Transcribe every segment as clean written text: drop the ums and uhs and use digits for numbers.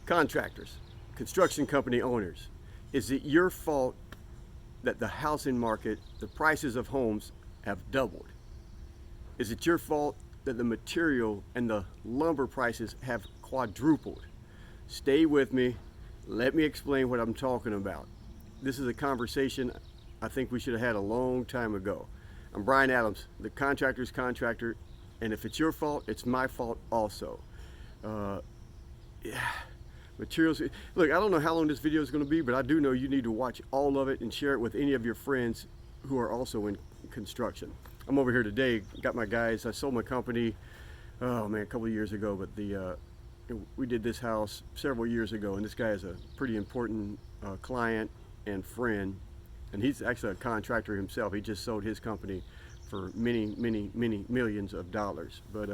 Contractors, construction company owners, is it your fault that the housing market, the prices of homes have doubled? Is it your fault that the material and the lumber prices have quadrupled? Stay with me. Let me explain what I'm talking about. This is a conversation I think we should have had a long time ago. I'm Brian Adams, the contractor's contractor, and if it's your fault, it's my fault also. Materials. Look, I don't know how long this video is going to be, but I do know you need to watch all of it and share it with any of your friends who are also in construction. I'm over here today, got my guys. I sold my company, oh man, a couple of years ago, but we did this house several years ago, and this guy is a pretty important client and friend, and he's actually a contractor himself. He just sold his company for many millions of dollars. But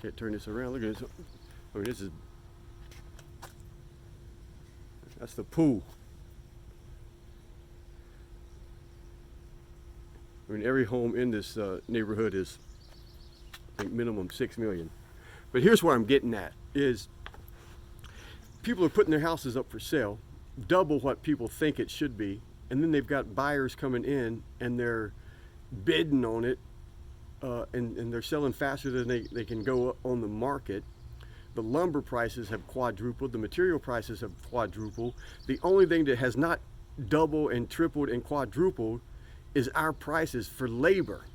can't turn this around. Look at this. I mean, that's the pool. I mean, every home in this neighborhood is, I think, minimum 6 million. But here's where I'm getting at, is people are putting their houses up for sale, double what people think it should be, and then they've got buyers coming in and they're bidding on it, and they're selling faster than they can go on the market. The lumber prices have quadrupled, the material prices have quadrupled. The only thing that has not doubled and tripled and quadrupled is our prices for labor.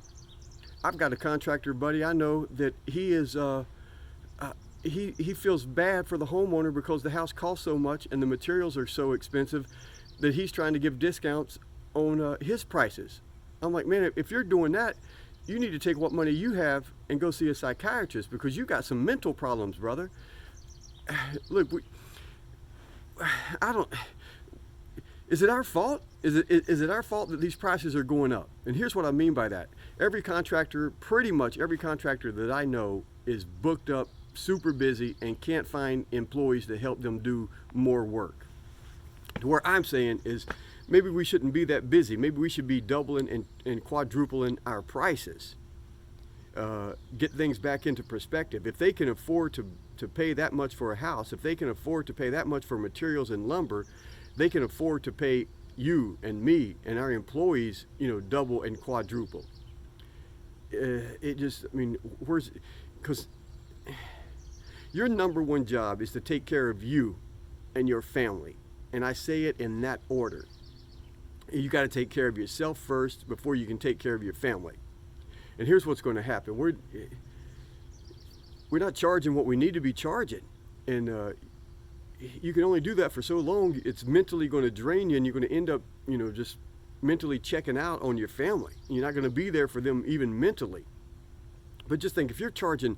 I've got a contractor buddy I know that he is he feels bad for the homeowner because the house costs so much and the materials are so expensive that he's trying to give discounts on his prices. I'm like, man, if you're doing that, you need to take what money you have and go see a psychiatrist, because you got some mental problems, brother. Look, is it our fault? Is it our fault that these prices are going up? And here's what I mean by that. Every contractor, pretty much every contractor that I know, is booked up, super busy, and can't find employees to help them do more work. Where I'm saying is, maybe we shouldn't be that busy. Maybe we should be doubling and quadrupling our prices. Get things back into perspective. If they can afford to pay that much for a house, if they can afford to pay that much for materials and lumber, they can afford to pay you and me and our employees, double and quadruple. Because your number one job is to take care of you and your family. And I say it in that order. You got to take care of yourself first before you can take care of your family. And here's what's going to happen. We're not charging what we need to be charging. And you can only do that for so long. It's mentally going to drain you, and you're going to end up, just mentally checking out on your family. You're not going to be there for them even mentally. But just think, if you're charging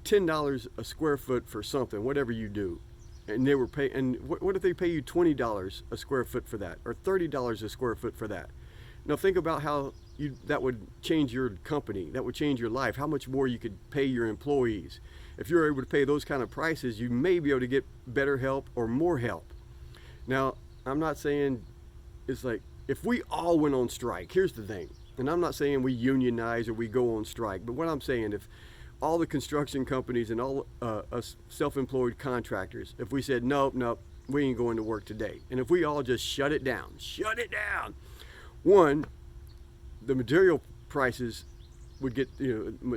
$10 a square foot for something, whatever you do, and they were and what if they pay you $20 a square foot for that, or $30 a square foot for that? Now think about how that would change your company, that would change your life, how much more you could pay your employees. If you're able to pay those kind of prices, you may be able to get better help or more help. Now, I'm not saying it's like, if we all went on strike, here's the thing, and I'm not saying we unionize or we go on strike, but what I'm saying, if all the construction companies and all us self-employed contractors, if we said, nope, we ain't going to work today, and if we all just shut it down, one, the material prices would get,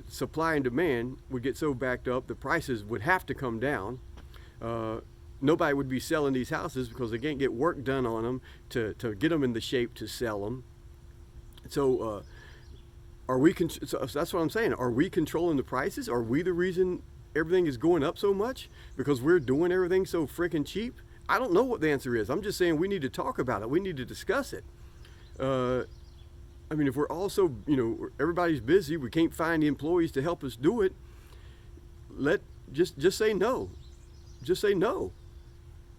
supply and demand would get so backed up, the prices would have to come down. Nobody would be selling these houses because they can't get work done on them to get them in the shape to sell them. So, so that's what I'm saying. Are we controlling the prices? Are we the reason everything is going up so much because we're doing everything so freaking cheap? I don't know what the answer is. I'm just saying we need to talk about it. We need to discuss it. If we're also, everybody's busy, we can't find the employees to help us do it, just say no. Just say no.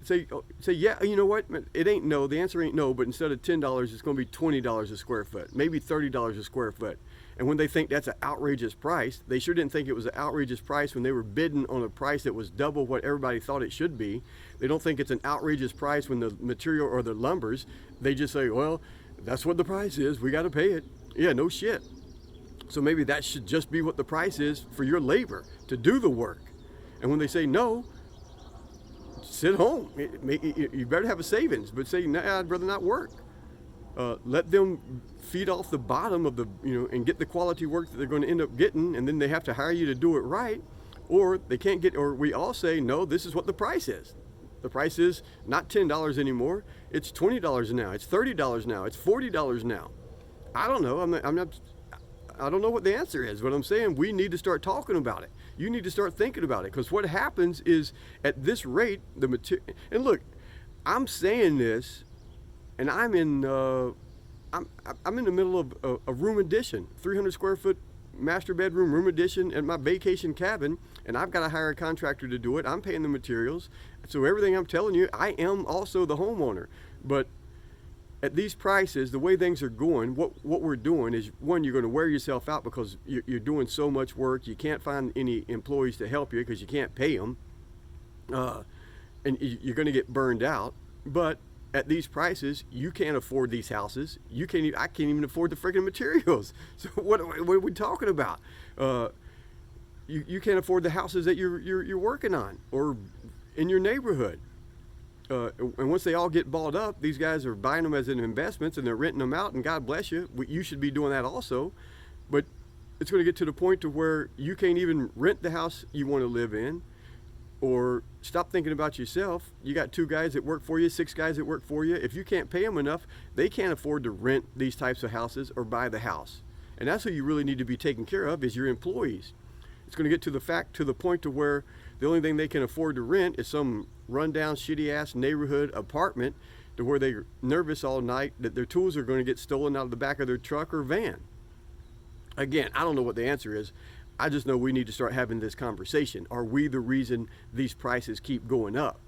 Say, yeah, you know what? It ain't no. The answer ain't no, but instead of $10, it's going to be $20 a square foot, maybe $30 a square foot. And when they think that's an outrageous price, they sure didn't think it was an outrageous price when they were bidding on a price that was double what everybody thought it should be. They don't think it's an outrageous price when the material or the lumbers, they just say, well, that's what the price is. We got to pay it. Yeah, no shit. So maybe that should just be what the price is for your labor to do the work. And when they say no, sit home. You better have a savings, but say, nah, I'd rather not work. Let them feed off the bottom of the, and get the quality work that they're going to end up getting, and then they have to hire you to do it right, or they can't get, or we all say, no, this is what the price is. The price is not $10 anymore. It's $20 now. It's $30 now. It's $40 now. I don't know. I don't know what the answer is, but I'm saying we need to start talking about it. You need to start thinking about it, because what happens is at this rate, the material, and look, I'm saying this, and I'm in the middle of a room addition, 300 square foot master bedroom room addition at my vacation cabin, and I've got to hire a contractor to do it. I'm paying the materials. So everything I'm telling you, I am also the homeowner. But at these prices, the way things are going, what we're doing is, one, you're going to wear yourself out because you're doing so much work. You can't find any employees to help you because you can't pay them. And you're going to get burned out. But at these prices, you can't afford these houses. I can't even afford the freaking materials. So what are we talking about? You can't afford the houses that you're working on or in your neighborhood. And once they all get bought up, these guys are buying them as an investments and they're renting them out. And God bless you, you should be doing that also. But it's going to get to the point to where you can't even rent the house you want to live in. Or stop thinking about yourself. You got 2 guys that work for you, 6 guys that work for you. If you can't pay them enough, they can't afford to rent these types of houses or buy the house. And that's who you really need to be taken care of, is your employees. It's going to get to the point to where the only thing they can afford to rent is some rundown, shitty ass neighborhood apartment, to where they're nervous all night that their tools are going to get stolen out of the back of their truck or van. Again, I don't know what the answer is. I just know we need to start having this conversation. Are we the reason these prices keep going up?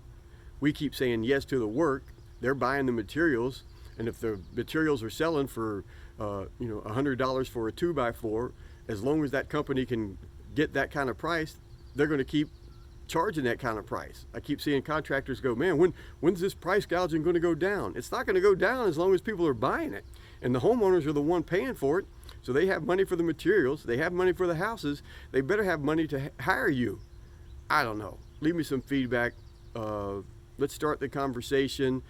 We keep saying yes to the work. They're buying the materials, and if the materials are selling for $100 for a 2x4, as long as that company can get that kind of price, they're going to keep charging that kind of price. I keep seeing contractors go, man, when's this price gouging going to go down? It's not going to go down as long as people are buying it, and the homeowners are the one paying for it. So they have money for the materials, they have money for the houses, they better have money to hire you. I don't know. Leave me some feedback. Let's start the conversation.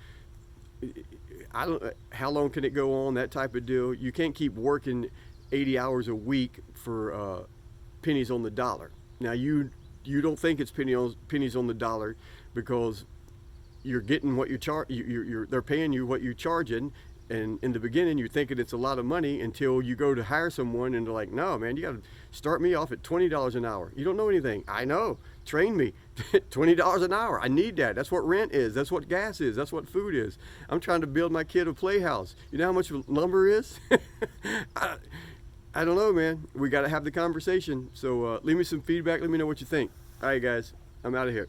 How long can it go on, that type of deal. You can't keep working 80 hours a week for pennies on the dollar. Now you don't think it's pennies on the dollar because you're getting what they're paying you what you're charging. And in the beginning, you're thinking it's a lot of money until you go to hire someone and they're like, no, man, you got to start me off at $20 an hour. You don't know anything. I know. Train me. $20 an hour. I need that. That's what rent is. That's what gas is. That's what food is. I'm trying to build my kid a playhouse. You know how much lumber is? I don't know, man. We got to have the conversation. So leave me some feedback. Let me know what you think. All right, guys. I'm out of here.